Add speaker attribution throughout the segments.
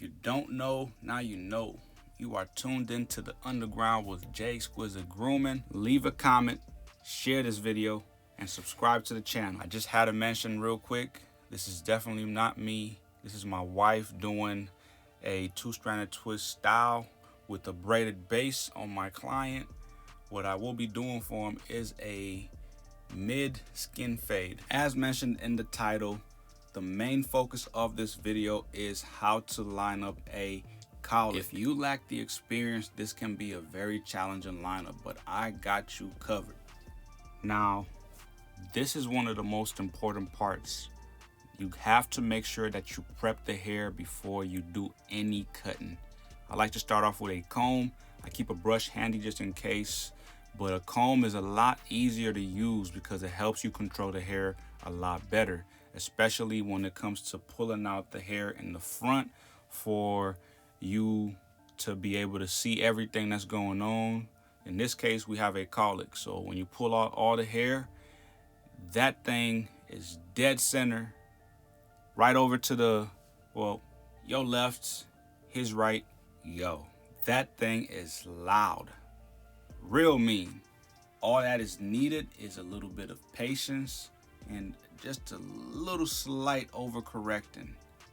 Speaker 1: you don't know, now you know. You are tuned into the underground with J.Exquisite Grooming. Leave a comment, share this video, and subscribe to the channel. I just had to mention real quick, this is definitely not me. This is my wife doing a two-stranded twist style with a braided base on my client. What I will be doing for him is a mid skin fade. As mentioned in the title, the main focus of this video is how to line up a cowlick. If you lack the experience, this can be a very challenging lineup, but I got you covered. Now, this is one of the most important parts. You have to make sure that you prep the hair before you do any cutting. I like to start off with a comb. I keep a brush handy just in case, but a comb is a lot easier to use because it helps you control the hair a lot better, especially when it comes to pulling out the hair in the front for you to be able to see everything that's going on. In this case, we have a cowlick. So when you pull out all the hair, that thing is dead center, right over to the, well, your left, his right, yo. That thing is loud, real mean. All that is needed is a little bit of patience and just a little slight overcorrecting,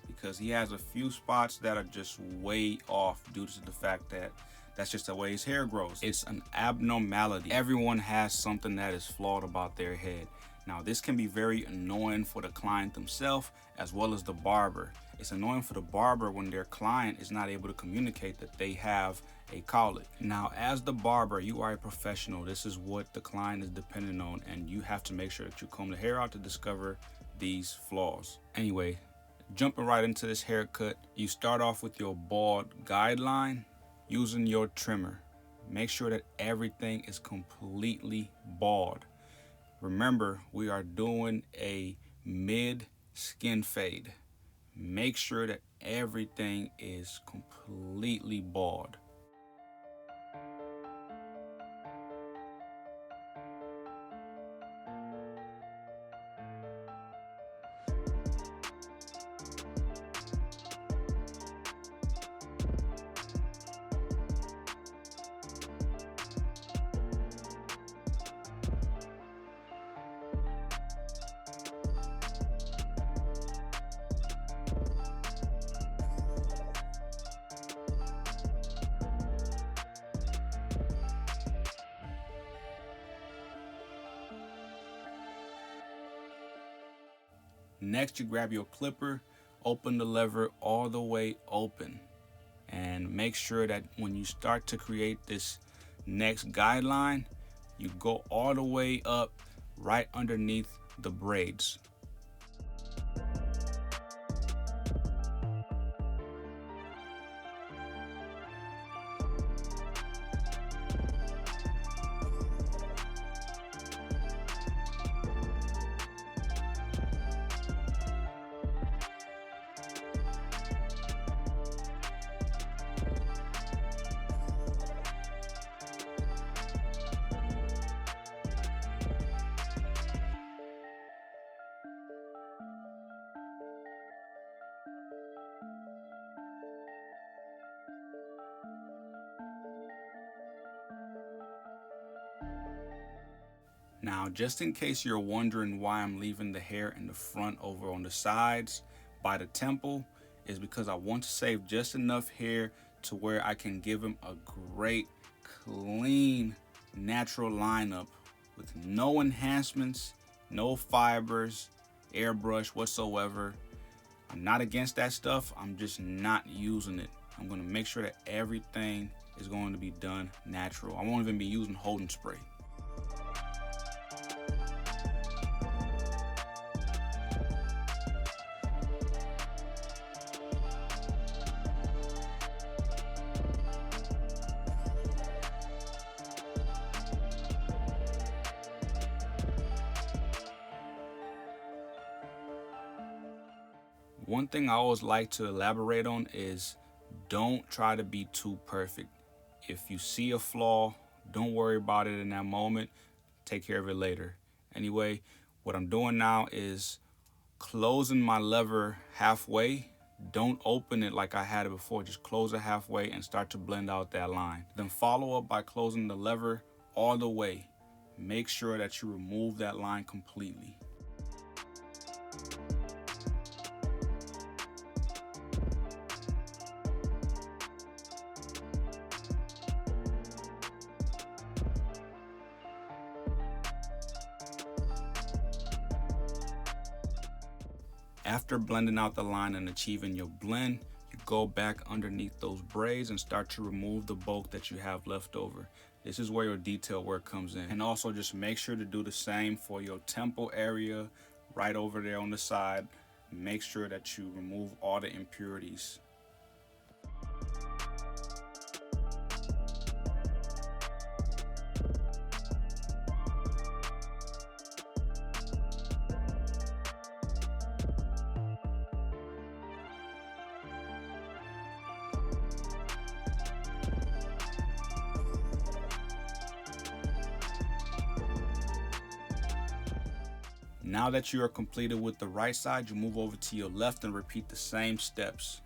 Speaker 1: because he has a few spots that are just way off due to the fact that that's just the way his hair grows. It's an abnormality. Everyone has something that is flawed about their head. Now, this can be very annoying for the client themselves as well as the barber. It's annoying for the barber when their client is not able to communicate that they have a cowlick. Now, as the barber, you are a professional. This is what the client is dependent on, and you have to make sure that you comb the hair out to discover these flaws. Anyway, jumping right into this haircut, you start off with your bald guideline using your trimmer. Make sure that everything is completely bald. Remember, we are doing a mid skin fade. Make sure that everything is completely bald. Next, you grab your clipper, open the lever all the way open, and make sure that when you start to create this next guideline, you go all the way up right underneath the braids. Now, just in case you're wondering why I'm leaving the hair in the front over on the sides by the temple, is because I want to save just enough hair to where I can give him a great, clean, natural lineup with no enhancements, no fibers, airbrush whatsoever. I'm not against that stuff, I'm just not using it. I'm gonna make sure that everything is going to be done natural. I won't even be using holding spray. One thing I always like to elaborate on is don't try to be too perfect. If you see a flaw, don't worry about it in that moment. Take care of it later. Anyway, what I'm doing now is closing my lever halfway Don't open it like I had it before. Just close it halfway and start to blend out that line. Then follow up by closing the lever all the way. Make sure that you remove that line completely. After blending out the line and achieving your blend, you go back underneath those braids and start to remove the bulk that you have left over. This is where your detail work comes in. And also just make sure to do the same for your temple area, right over there on the side. Make sure that you remove all the impurities. Now that you are completed with the right side, you move over to your left and repeat the same steps.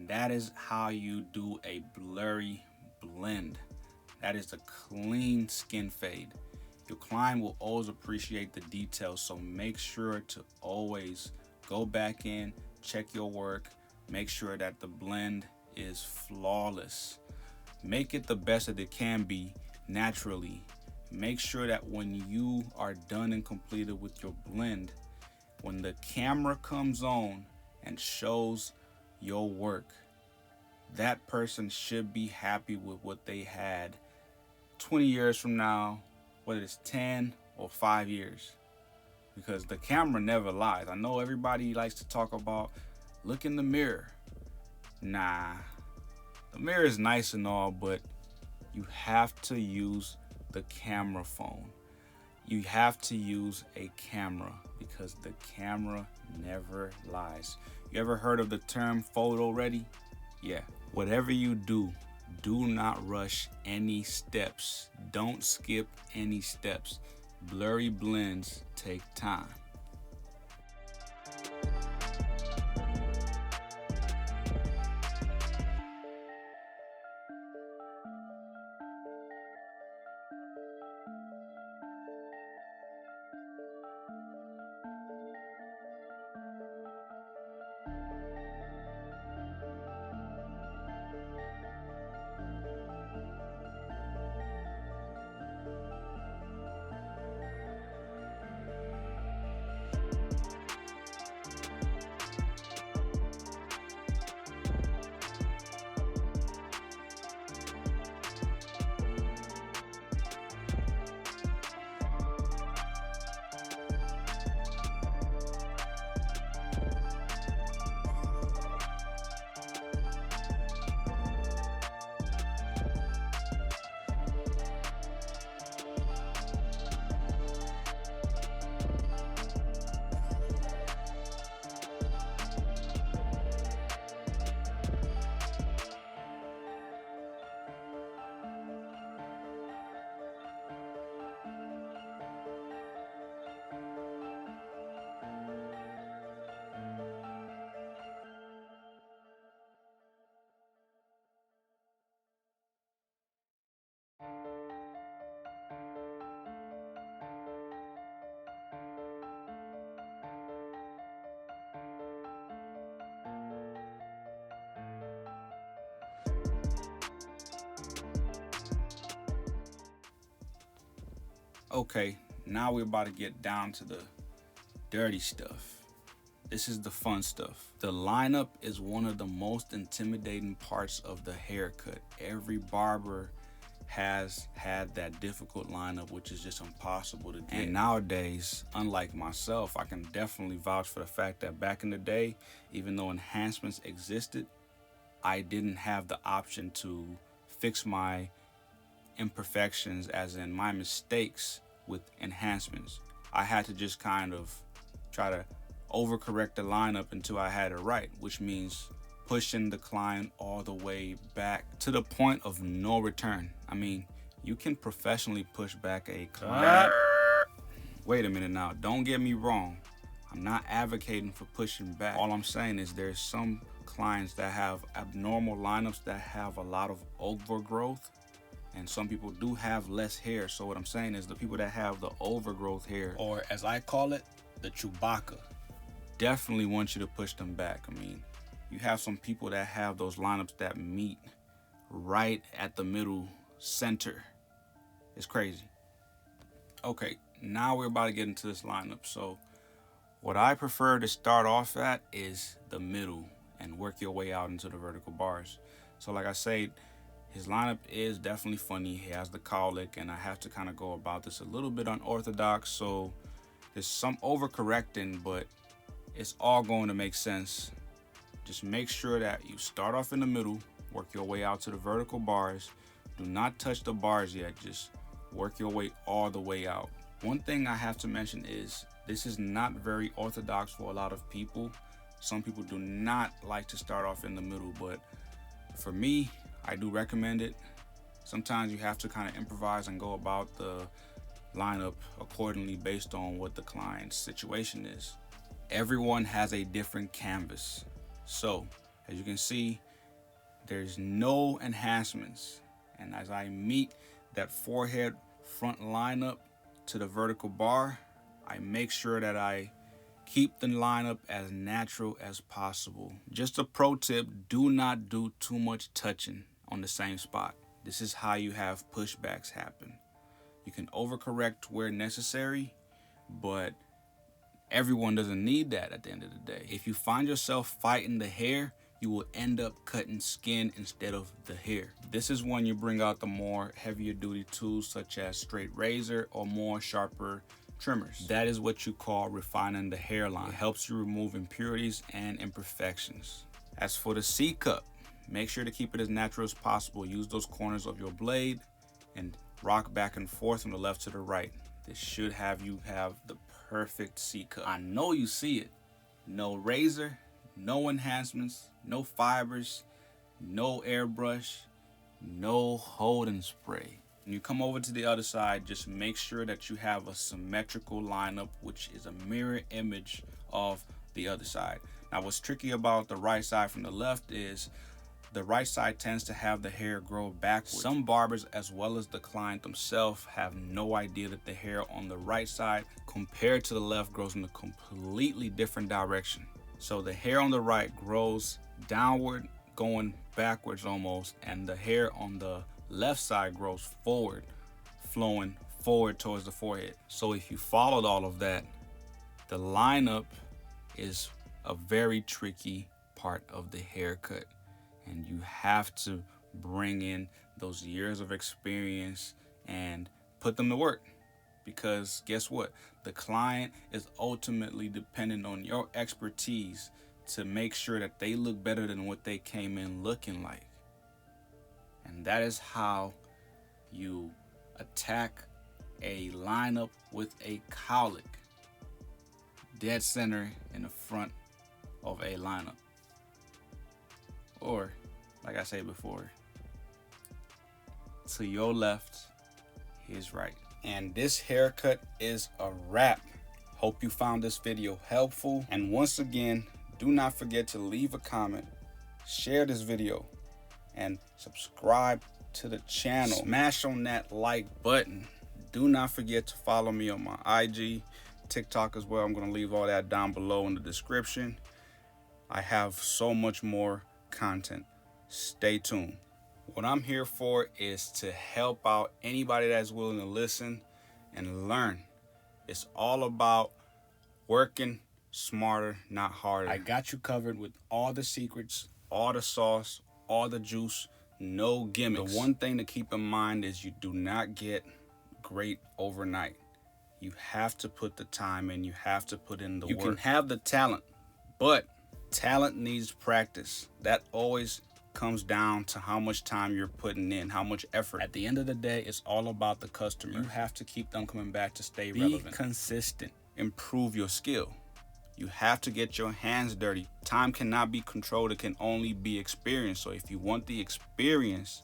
Speaker 1: And that is how you do a blurry blend. That is a clean skin fade. Your client will always appreciate the details, so make sure to always go back in, check your work, make sure that the blend is flawless. Make it the best that it can be naturally. Make sure that when you are done and completed with your blend, when the camera comes on and shows your work, that person should be happy with what they had 20 years from now, whether it's 10 or 5 years, because the camera never lies. I know everybody likes to talk about look in the mirror. Nah, the mirror is nice and all, but you have to use the camera phone. You have to use a camera because the camera never lies. You ever heard of the term photo ready? Yeah. Whatever you do, do not rush any steps. Don't skip any steps. Blurry blends take time. Okay, now we're about to get down to the dirty stuff. This is the fun stuff. The lineup is one of the most intimidating parts of the haircut. Every barber has had that difficult lineup, which is just impossible to get. And nowadays, unlike myself, I can definitely vouch for the fact that back in the day, even though enhancements existed, I didn't have the option to fix my imperfections, as in my mistakes with enhancements. I had to just kind of try to overcorrect the lineup until I had it right, which means pushing the client all the way back to the point of no return. I mean, you can professionally push back a client. Wait a minute now, don't get me wrong. I'm not advocating for pushing back. All I'm saying is there's some clients that have abnormal lineups that have a lot of overgrowth, and some people do have less hair. So what I'm saying is the people that have the overgrowth hair, or as I call it, the Chewbacca, definitely want you to push them back. I mean, you have some people that have those lineups that meet right at the middle center. It's crazy. Okay, now we're about to get into this lineup. So what I prefer to start off at is the middle and work your way out into the vertical bars. So like I said, his lineup is definitely funny. He has the cowlick, and I have to kind of go about this a little bit unorthodox, so there's some overcorrecting, but it's all going to make sense. Just make sure that you start off in the middle, work your way out to the vertical bars. Do not touch the bars yet, just work your way all the way out. One thing I have to mention is this is not very orthodox for a lot of people. Some people do not like to start off in the middle, but for me, I do recommend it. Sometimes you have to kind of improvise and go about the lineup accordingly based on what the client's situation is. Everyone has a different canvas. So as you can see, there's no enhancements. And as I meet that forehead front lineup to the vertical bar, I make sure that I keep the lineup as natural as possible. Just a pro tip, do not do too much touching on the same spot. This is how you have pushbacks happen. You can overcorrect where necessary, but everyone doesn't need that at the end of the day. If you find yourself fighting the hair, you will end up cutting skin instead of the hair. This is when you bring out the more heavier duty tools such as straight razor or more sharper trimmers. That is what you call refining the hairline. It helps you remove impurities and imperfections. As for the C-cup, make sure to keep it as natural as possible. Use those corners of your blade and rock back and forth from the left to the right. This should have you have the perfect C-cup. I know you see it. No razor, no enhancements, no fibers, no airbrush, no holding spray. When you come over to the other side, just make sure that you have a symmetrical lineup, which is a mirror image of the other side. Now, what's tricky about the right side from the left is the right side tends to have the hair grow backwards. Some barbers, as well as the client themselves, have no idea that the hair on the right side compared to the left grows in a completely different direction. So the hair on the right grows downward, going backwards almost, and the hair on the left side grows forward, flowing forward towards the forehead. So if you followed all of that, the lineup is a very tricky part of the haircut, and you have to bring in those years of experience and put them to work, because guess what? The client is ultimately dependent on your expertise to make sure that they look better than what they came in looking like. And that is how you attack a lineup with a cowlick, dead center in the front of a lineup. Or, like I said before, to your left, his right. And this haircut is a wrap. Hope you found this video helpful. And once again, do not forget to leave a comment, share this video, and subscribe to the channel. Smash on that like button. Do not forget to follow me on my IG, TikTok as well. I'm going to leave all that down below in the description. I have so much more content. Stay tuned. What I'm here for is to help out anybody that's willing to listen and learn. It's all about working smarter, not harder. I got you covered with all the secrets, all the sauce, all the juice, no gimmicks. The one thing to keep in mind is you do not get great overnight. You have to put the time in. You have to put in the work. You can have the talent, but talent needs practice. That always comes down to how much time you're putting in, how much effort. At the end of the day, it's all about the customer. You have to keep them coming back to stay relevant. Be consistent. Improve your skill. You have to get your hands dirty. Time cannot be controlled. It can only be experienced. So if you want the experience,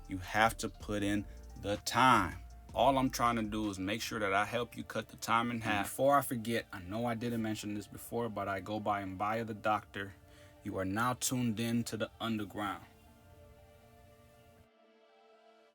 Speaker 1: you have to put in the time. All I'm trying to do is make sure that I help you cut the time in half. Before I forget, I know I didn't mention this before, but I go by Mbaya the Doctor. You are now tuned in to the underground.